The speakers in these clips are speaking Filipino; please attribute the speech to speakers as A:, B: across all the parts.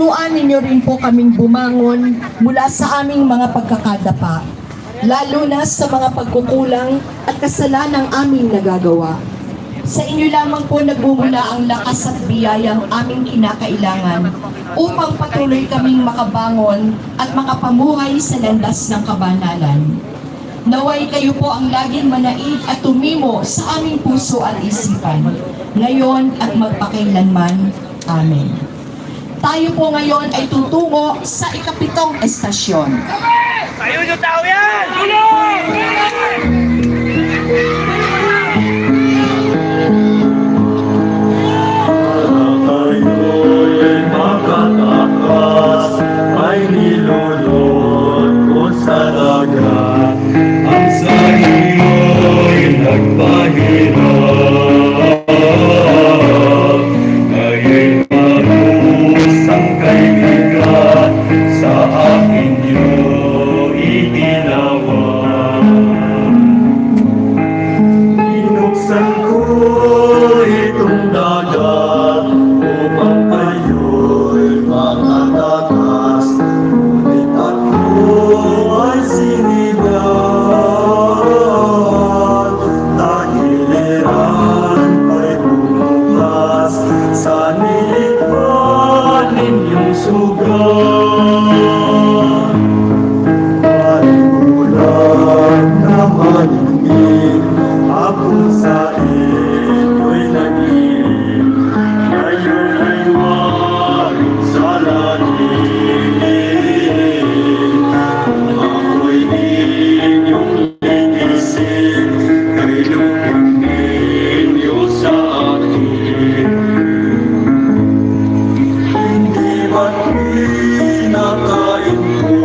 A: Turuan ninyo rin po kaming bumangon mula sa aming mga pagkakadapa, lalo na sa mga pagkukulang at kasalanang aming nagagawa. Sa inyo lamang po nagmumula ang lakas at biyayang aming kinakailangan upang patuloy kaming makabangon at makapamuhay sa landas ng kabanalan. Naway kayo po ang laging manaig at tumimo sa aming puso at isipan, ngayon at magpakailanman. Amen. Tayo po ngayon ay tutungo sa ikapitong estasyon.
B: Tayo yung tao yan! Tulong!
C: Tayo'y makatakas, ay nilulot ko sa dagat. Ang sa iyo'y nagpahirap. Ngayon marusang kaibigan, sa akin niyo iginawa. Binuksan ko itong dagat upang kayo'y makatakas. Ngunit ako ay sinigang, tagiliran ay bumukas sa nilikpan ninyong sugat. Ulan na malimig, ako sa inyo'y naging. Ngayon ay maring sa langit. Kung ako'y inyong linisin, kay lupin ninyo sa akin. Hindi ba't pinakain ko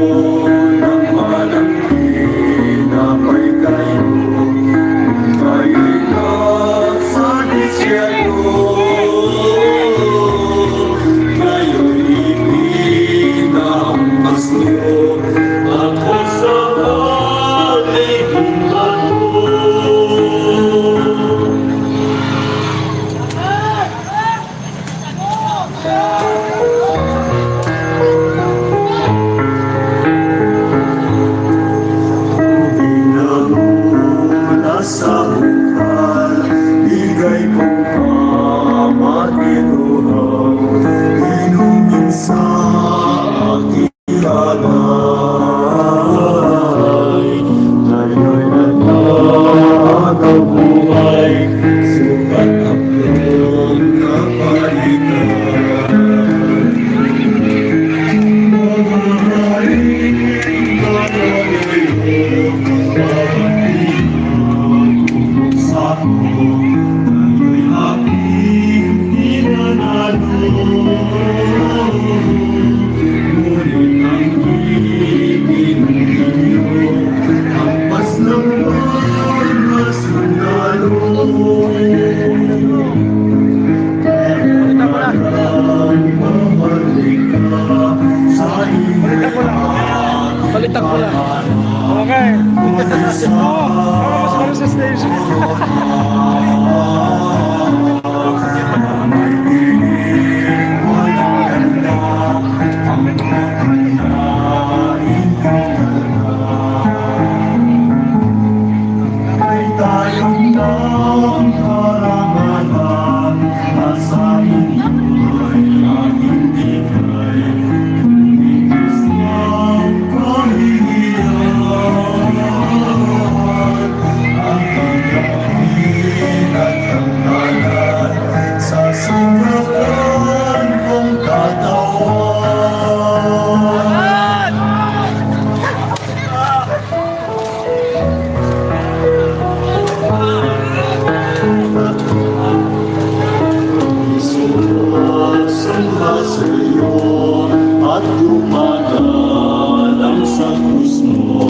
C: ng malamig na may kayo? Kayo'y nasa disyerto, ngayon ipinampas niyo ako sa ating bato. Mula sa bukal, bigay kong pamatiruhaw, inumin sa aking alay. Ngayon nagagaw buhay, sukat aklong kapalitan.
B: Balitak ko lang. Okay. Mas sa station.
C: Ay tayong ng karangalan, nasa inyo'y aking bigay. Ibig ng kahihiyan, ang pagkain at tanggalan sa singatan kong katawan. Sumasamba sa'yo at dumadalang sa krus mo.